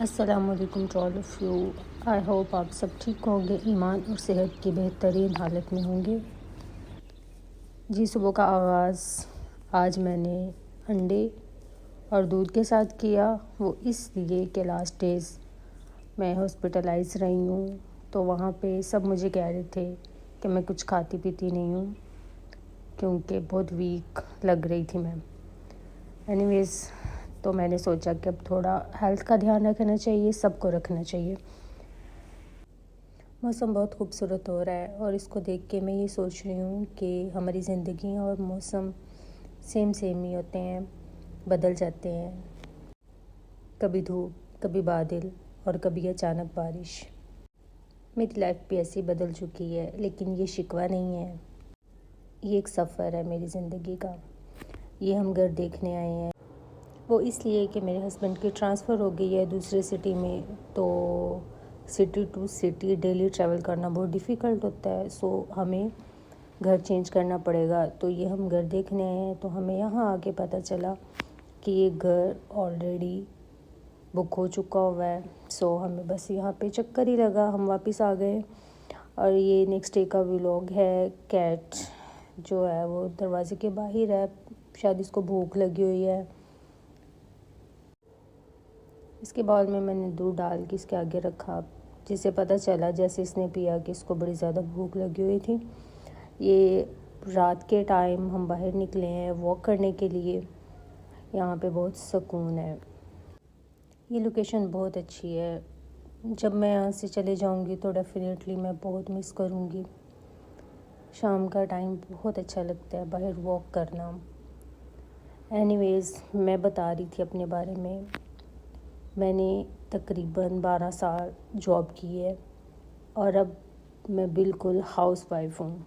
अस्सलामुअलैकुम to all of you. I hope आप सब ठीक होंगे, ईमान और सेहत की बेहतरीन हालत में होंगे। जी, सुबह का आगाज़ आज मैंने अंडे और दूध के साथ किया। वो इसलिए कि लास्ट डेज़ मैं हॉस्पिटलाइज़ रही हूँ, तो वहाँ पे सब मुझे कह रहे थे कि मैं कुछ खाती पीती नहीं हूँ, क्योंकि बहुत वीक लग रही थी मैं। एनीवेज़, तो मैंने सोचा कि अब थोड़ा हेल्थ का ध्यान रखना चाहिए, सबको रखना चाहिए। मौसम बहुत खूबसूरत हो रहा है और इसको देख के मैं ये सोच रही हूँ कि हमारी ज़िंदगी और मौसम सेम ही होते हैं, बदल जाते हैं। कभी धूप, कभी बादल और कभी अचानक बारिश। मेरी लाइफ भी ऐसी बदल चुकी है, लेकिन ये शिकवा नहीं है, ये एक सफ़र है मेरी ज़िंदगी का। ये हम घर देखने आए हैं। वो इसलिए कि मेरे हस्बैंड की ट्रांसफ़र हो गई है दूसरे सिटी में, तो city to city daily travel करना बहुत डिफ़िकल्ट होता है। सो हमें घर चेंज करना पड़ेगा। तो ये हम घर देखने आए हैं, तो हमें यहाँ आके पता चला कि ये घर ऑलरेडी बुक हो चुका हुआ है। सो हमें बस यहाँ पे चक्कर ही लगा, हम वापस आ गए। और ये नेक्स्ट डे का व्लॉग है। कैट जो है वो दरवाजे के बाहर है, शायद इसको भूख लगी हुई है। इसके बाउल में मैंने दूध डाल के इसके आगे रखा, जिससे पता चला जैसे इसने पिया कि इसको बड़ी ज़्यादा भूख लगी हुई थी। ये रात के टाइम हम बाहर निकले हैं वॉक करने के लिए। यहाँ पे बहुत सुकून है। ये लोकेशन बहुत अच्छी है। जब मैं यहाँ से चले जाऊँगी तो डेफिनेटली मैं बहुत मिस करूँगी। शाम का टाइम बहुत अच्छा लगता है बाहर वॉक करना। एनीवेज़, मैं बता रही थी अपने बारे में। मैंने तकरीबन 12 साल जॉब की है और अब मैं बिल्कुल हाउसवाइफ हूँ।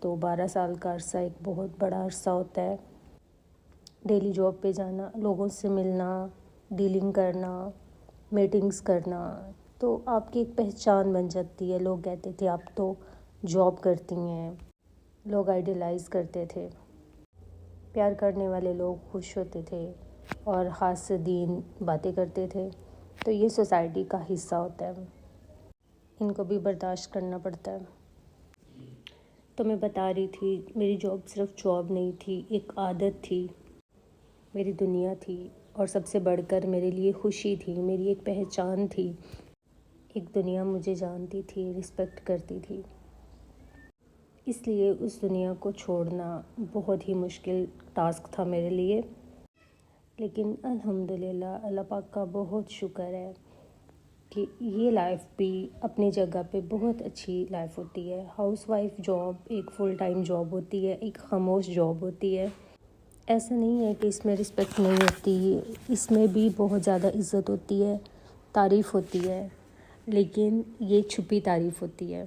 तो 12 साल का अरसा एक बहुत बड़ा अरसा होता है। डेली जॉब पे जाना, लोगों से मिलना, डीलिंग करना, मीटिंग्स करना, तो आपकी एक पहचान बन जाती है। लोग कहते थे आप तो जॉब करती हैं, लोग आइडियलाइज़ करते थे। प्यार करने वाले लोग खुश होते थे और हास्यदीन बातें करते थे। तो ये सोसाइटी का हिस्सा होता है, इनको भी बर्दाश्त करना पड़ता है। तो मैं बता रही थी, मेरी जॉब सिर्फ जॉब नहीं थी, एक आदत थी, मेरी दुनिया थी। और सबसे बढ़कर मेरे लिए खुशी थी, मेरी एक पहचान थी। एक दुनिया मुझे जानती थी, रिस्पेक्ट करती थी। इसलिए उस दुनिया को छोड़ना बहुत ही मुश्किल टास्क था मेरे लिए। लेकिन अल्हम्दुलिल्लाह, अल्लाह पाक का बहुत शुक्र है कि ये लाइफ भी अपनी जगह पे बहुत अच्छी लाइफ होती है। हाउसवाइफ जॉब एक फुल टाइम जॉब होती है, एक खामोश जॉब होती है। ऐसा नहीं है कि इसमें रिस्पेक्ट नहीं होती, इसमें भी बहुत ज़्यादा इज़्ज़त होती है, तारीफ़ होती है, लेकिन ये छुपी तारीफ़ होती है।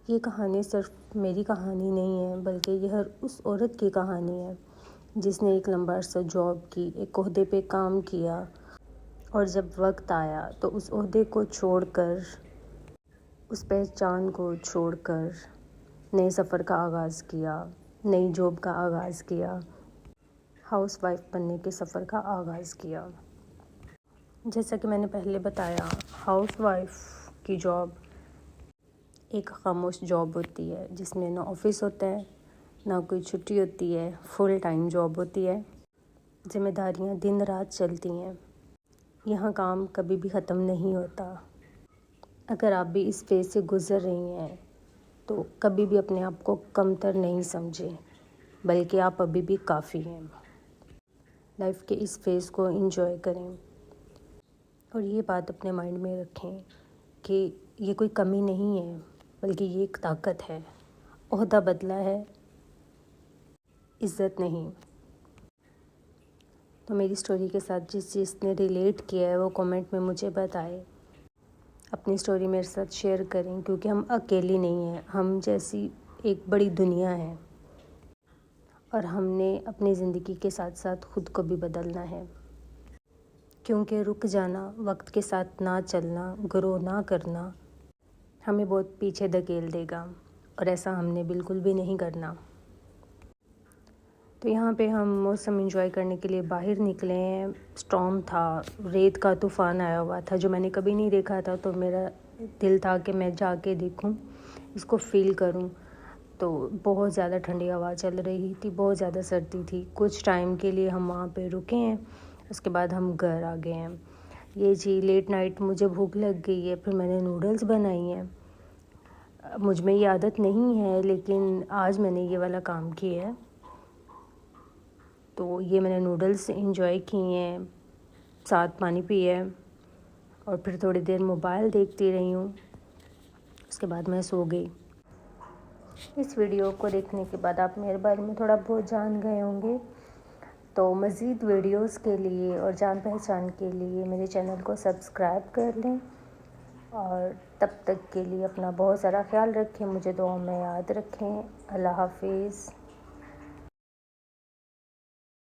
ये कहानी सिर्फ मेरी कहानी नहीं है, बल्कि ये हर उस औरत की कहानी है जिसने एक लंबा अर्सा जॉब की, एक ओहदे पे काम किया और जब वक्त आया तो उस ओहदे को छोड़कर, उस पहचान को छोड़कर नए सफ़र का आगाज़ किया, नई जॉब का आगाज़ किया, हाउसवाइफ बनने के सफ़र का आगाज़ किया। जैसा कि मैंने पहले बताया, हाउसवाइफ की जॉब एक खामोश जॉब होती है, जिसमें ना ऑफिस होता है, ना कोई छुट्टी होती है, फुल टाइम जॉब होती है। जिम्मेदारियां दिन रात चलती हैं। यहाँ काम कभी भी ख़त्म नहीं होता। अगर आप भी इस फेज़ से गुज़र रही हैं तो कभी भी अपने आप को कमतर नहीं समझें, बल्कि आप अभी भी काफ़ी हैं। लाइफ के इस फेज़ को एंजॉय करें और ये बात अपने माइंड में रखें कि ये कोई कमी नहीं है, बल्कि ये एक ताकत है। ओहदा बदला है, इज़्ज़त नहीं। तो मेरी स्टोरी के साथ जिस जिसने रिलेट किया है वो कमेंट में मुझे बताए, अपनी स्टोरी मेरे साथ शेयर करें, क्योंकि हम अकेली नहीं हैं, हम जैसी एक बड़ी दुनिया है और हमने अपनी ज़िंदगी के साथ साथ ख़ुद को भी बदलना है। क्योंकि रुक जाना, वक्त के साथ ना चलना, ग्रो ना करना हमें बहुत पीछे धकेल देगा और ऐसा हमने बिल्कुल भी नहीं करना। तो यहाँ पे हम मौसम एंजॉय करने के लिए बाहर निकले हैं। स्टॉर्म था, रेत का तूफ़ान आया हुआ था जो मैंने कभी नहीं देखा था, तो मेरा दिल था कि मैं जाके देखूं, इसको फ़ील करूं। तो बहुत ज़्यादा ठंडी हवा चल रही थी, बहुत ज़्यादा सर्दी थी। कुछ टाइम के लिए हम वहाँ पे रुके हैं, उसके बाद हम घर आ गए हैं। ये जी लेट नाइट मुझे भूख लग गई है, फिर मैंने नूडल्स बनाई हैं। मुझ में ये आदत नहीं है, लेकिन आज मैंने ये वाला काम किया है। तो ये मैंने नूडल्स इंजॉय किए हैं, साथ पानी पिया है और फिर थोड़ी देर मोबाइल देखती रही हूँ। उसके बाद मैं सो गई। इस वीडियो को देखने के बाद आप मेरे बारे में थोड़ा बहुत जान गए होंगे। तो मज़ीद वीडियोस के लिए और जान पहचान के लिए मेरे चैनल को सब्सक्राइब कर लें और तब तक के लिए अपना बहुत सारा ख्याल रखें, मुझे दुआ में याद रखें। अल्लाह हाफिज़।